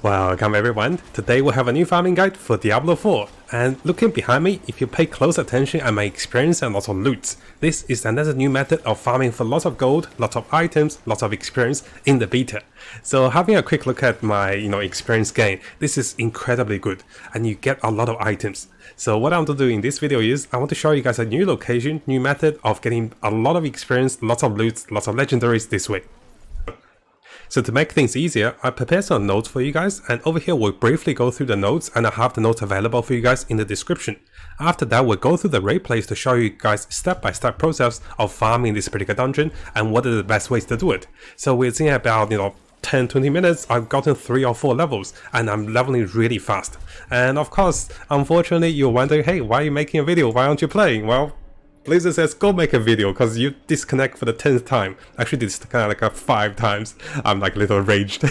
Welcome everyone, today we have a new farming guide for Diablo 4, and looking behind me, if you pay close attention at my experience and also loot, this is another new method of farming for lots of gold, lots of items, lots of experience in the beta. So having a quick look at my experience gain, this is incredibly good and you get a lot of items. So what I want to do in this video is I want to show you guys a new location, new method of getting a lot of experience, lots of loot, lots of legendaries this way. So to make things easier, I prepared some notes for you guys, and over here we'll briefly go through the notes, and I have the notes available for you guys in the description. After that, we'll go through the raid plays to show you guys step-by-step process of farming this particular dungeon and what are the best ways to do it. So within about 10-20 minutes, I've gotten 3 or 4 levels and I'm leveling really fast. And of course, unfortunately, you're wondering, hey, why are you making a video? Why aren't you playing? Well, Blizzard says go make a video because you disconnect for the 10th time. Actually, this is kind of like 5 times. I'm like a little raged.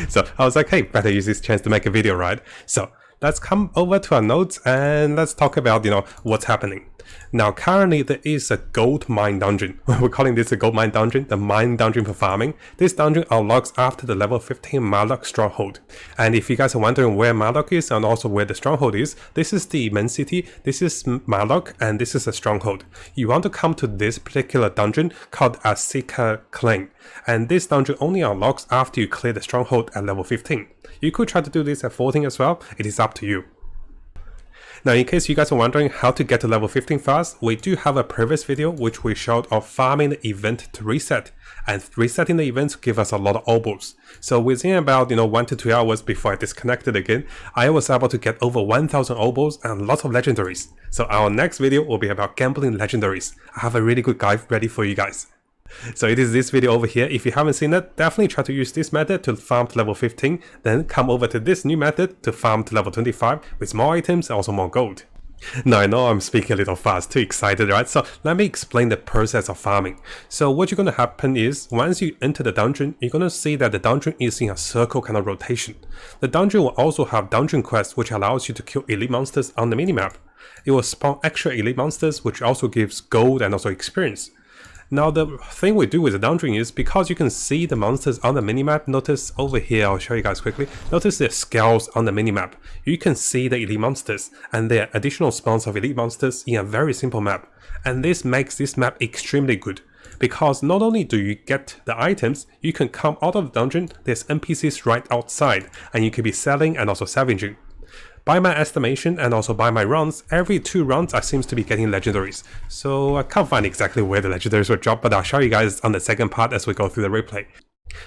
So I was like, hey, better use this chance to make a video, right? So let's come over to our notes and let's talk about what's happening. Now currently there is a gold mine dungeon. We're calling this a gold mine dungeon, the mine dungeon for farming. This dungeon unlocks after the level 15 Murloc stronghold. And if you guys are wondering where Murloc is and also where the stronghold is, this is the main city, this is Murloc, and this is a stronghold. You want to come to this particular dungeon called Asika Claim. And this dungeon only unlocks after you clear the stronghold at level 15. You could try to do this at 14 as well, it is up to you. Now in case you guys are wondering how to get to level 15 fast, we do have a previous video which we showed of farming the event to reset, and resetting the event to give us a lot of obos. So within about 1 to 2 hours before I disconnected again, I was able to get over 1000 obos and lots of legendaries. So our next video will be about gambling legendaries. I have a really good guide ready for you guys. So it is this video over here. If you haven't seen it, definitely try to use this method to farm to level 15, then come over to this new method to farm to level 25 with more items and also more gold. Now I know I'm speaking a little fast, too excited, right? So let me explain the process of farming. So what you're going to happen is, once you enter the dungeon, you're going to see that the dungeon is in a circle kind of rotation. The dungeon will also have dungeon quests which allows you to kill elite monsters on the minimap. It will spawn extra elite monsters which also gives gold and also experience. Now the thing we do with the dungeon is, because you can see the monsters on the minimap, notice over here, I'll show you guys quickly, notice the scales on the minimap. You can see the elite monsters and their additional spawns of elite monsters in a very simple map. And this makes this map extremely good, because not only do you get the items, you can come out of the dungeon, there's NPCs right outside, and you can be selling and also salvaging. By my estimation and also by my runs, every 2 runs I seems to be getting legendaries. So I can't find exactly where the legendaries will drop, but I'll show you guys on the second part as we go through the replay.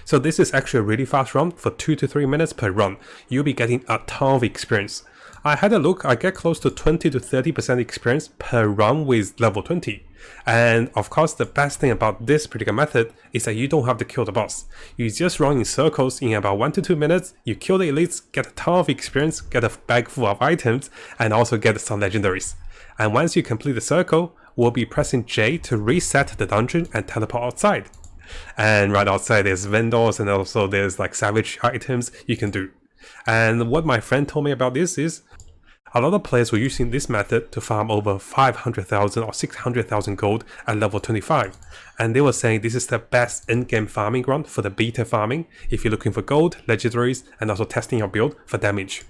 So this is actually a really fast run. For 2 to 3 minutes per run, you'll be getting a ton of experience. I had a look, I get close to 20 to 30% experience per run with level 20. And of course the best thing about this particular method is that you don't have to kill the boss. You just run in circles in about 1 to 2 minutes, you kill the elites, get a ton of experience, get a bag full of items, and also get some legendaries. And once you complete the circle, we'll be pressing J to reset the dungeon and teleport outside. And right outside there's vendors and also there's like savage items you can do. And what my friend told me about this is, a lot of players were using this method to farm over 500,000 or 600,000 gold at level 25. And they were saying this is the best in-game farming ground for the beta farming if you're looking for gold, legendaries, and also testing your build for damage.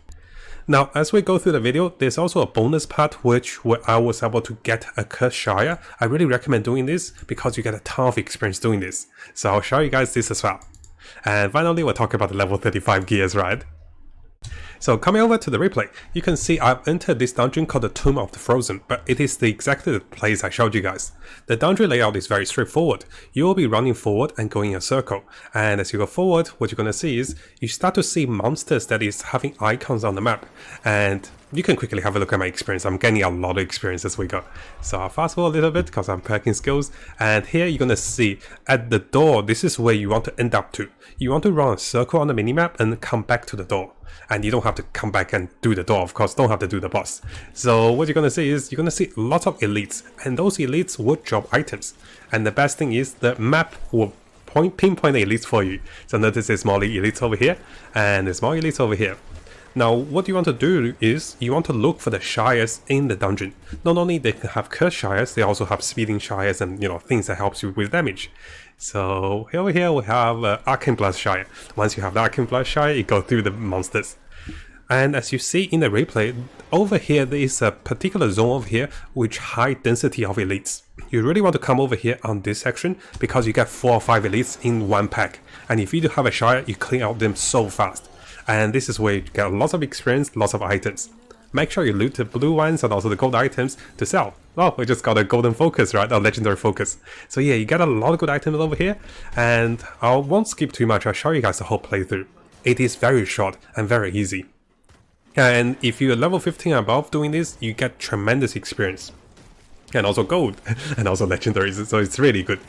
Now, as we go through the video, there's also a bonus part where I was able to get a Cursed Shire. I really recommend doing this because you get a ton of experience doing this. So I'll show you guys this as well. And finally, we'll talk about the level 35 gears, right? So coming over to the replay, you can see I've entered this dungeon called the Tomb of the Frozen, but it is exactly the place I showed you guys. The dungeon layout is very straightforward. You will be running forward and going in a circle, and as you go forward, what you're going to see is, you start to see monsters that is having icons on the map, and you can quickly have a look at my experience. I'm getting a lot of experience as we go. So I'll fast forward a little bit because I'm packing skills, and here you're going to see at the door, this is where you want to end up to. You want to run a circle on the minimap and come back to the door. And you don't have to come back and do the door, of course, don't have to do the boss. So what you're going to see is, you're going to see lots of elites, and those elites will drop items. And the best thing is, the map will pinpoint elites for you. So notice there's more elites over here, and there's more elites over here. Now what you want to do is you want to look for the Shires in the dungeon. Not only they can have Curse Shires, they also have Speeding Shires and things that helps you with damage. So over here we have Arcane Blood Shire. Once you have the Arcane Blood Shire, you go through the monsters. And as you see in the replay, over here there is a particular zone over here which high density of elites. You really want to come over here on this section because you get 4 or 5 elites in one pack. And if you do have a Shire, you clean out them so fast. And this is where you get lots of experience, lots of items. Make sure you loot the blue ones and also the gold items to sell. Oh, we just got a golden focus, right? A legendary focus. So yeah, you get a lot of good items over here. And I won't skip too much, I'll show you guys the whole playthrough. It is very short and very easy. And if you're level 15 and above doing this, you get tremendous experience. And also gold, and also legendaries, so it's really good.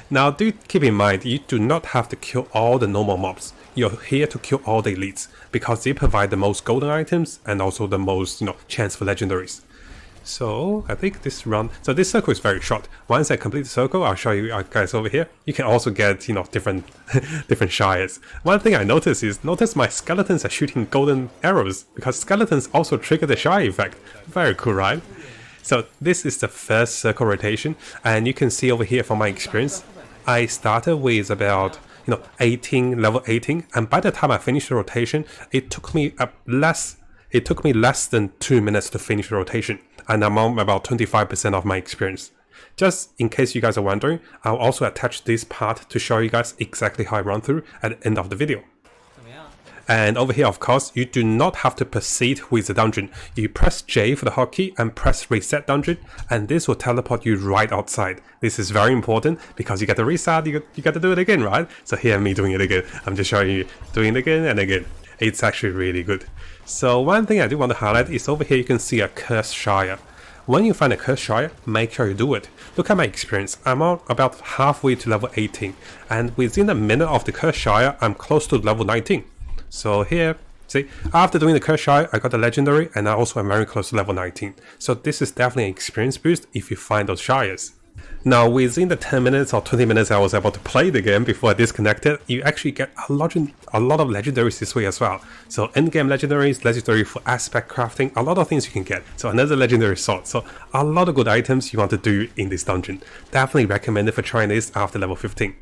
Now do keep in mind, you do not have to kill all the normal mobs. You're here to kill all the elites, because they provide the most golden items and also the most, chance for legendaries. So I think this run, so this circle is very short. Once I complete the circle, I'll show you guys over here. You can also get, different different Shires. One thing I noticed is, notice my skeletons are shooting golden arrows, because skeletons also trigger the Shire effect. Very cool, right? So this is the first circle rotation, and you can see over here from my experience, I started with about, level 18, and by the time I finished the rotation, it took me less than 2 minutes to finish the rotation, and I'm on about 25% of my experience. Just in case you guys are wondering, I'll also attach this part to show you guys exactly how I run through at the end of the video. And over here, of course, you do not have to proceed with the dungeon. You press J for the hotkey and press reset dungeon, and this will teleport you right outside. This is very important because you get to reset, you get to do it again, right? So here me doing it again. I'm just showing you doing it again and again. It's actually really good. So one thing I do want to highlight is over here you can see a Cursed Shire. When you find a Cursed Shire, make sure you do it. Look at my experience, I'm on about halfway to level 18, and within a minute of the Cursed Shire, I'm close to level 19. So here, see, after doing the Cursed Shire, I got the Legendary, and I also am very close to level 19. So this is definitely an experience boost if you find those Shires. Now within the 10 minutes or 20 minutes I was able to play the game before I disconnected, you actually get a lot of legendaries this way as well. So endgame legendaries, legendary for aspect crafting, a lot of things you can get. So another legendary sword, so a lot of good items you want to do in this dungeon. Definitely recommend it for trying this after level 15.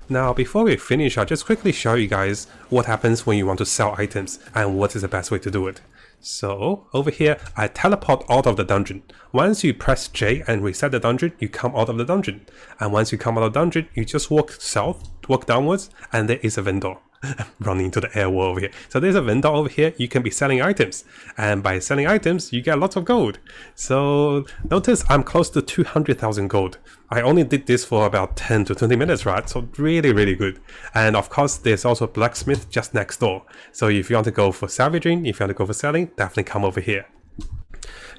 Now before we finish, I'll just quickly show you guys what happens when you want to sell items and what is the best way to do it. So over here, I teleport out of the dungeon. Once you press J and reset the dungeon, you come out of the dungeon. And once you come out of the dungeon, you just walk south, walk downwards, and there is a vendor. Running into the air wall over here. So there's a vendor over here, you can be selling items. And by selling items, you get lots of gold. So notice I'm close to 200,000 gold. I only did this for about 10 to 20 minutes, right? So really, really good. And of course, there's also a blacksmith just next door. So if you want to go for salvaging, if you want to go for selling, definitely come over here.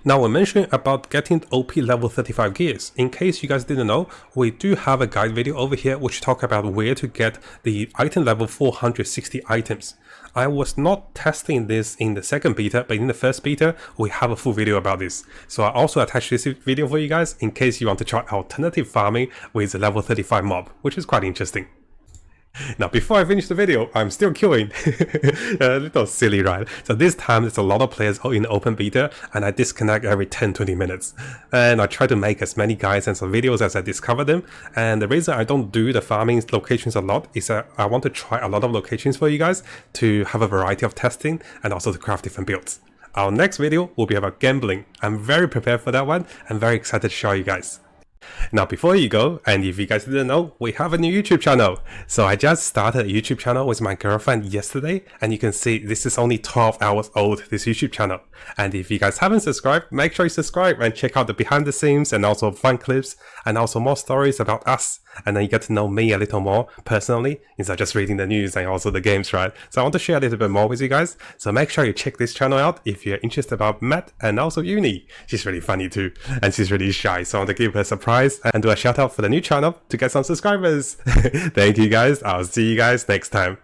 Now we're mentioning about getting OP level 35 gears. In case you guys didn't know, we do have a guide video over here which talk about where to get the item level 460 items. I was not testing this in the second beta, but in the first beta, we have a full video about this. So I also attached this video for you guys in case you want to try alternative farming with the level 35 mob, which is quite interesting. Now before I finish the video, I'm still queuing. A little silly, right? So this time there's a lot of players in open beta and I disconnect every 10-20 minutes. And I try to make as many guides and some videos as I discover them. And the reason I don't do the farming locations a lot is that I want to try a lot of locations for you guys to have a variety of testing and also to craft different builds. Our next video will be about gambling. I'm very prepared for that one. I'm very excited to show you guys. Now before you go, and if you guys didn't know, we have a new YouTube channel. So I just started a YouTube channel with my girlfriend yesterday, and you can see this is only 12 hours old, this YouTube channel. And if you guys haven't subscribed, make sure you subscribe and check out the behind the scenes and also fun clips and also more stories about us. And then you get to know me a little more personally instead of just reading the news and also the games, right? So I want to share a little bit more with you guys. So make sure you check this channel out if you're interested about Matt and also Uni. She's really funny too, and she's really shy. So I want to give her a surprise and do a shout out for the new channel to get some subscribers. Thank you guys. I'll see you guys next time.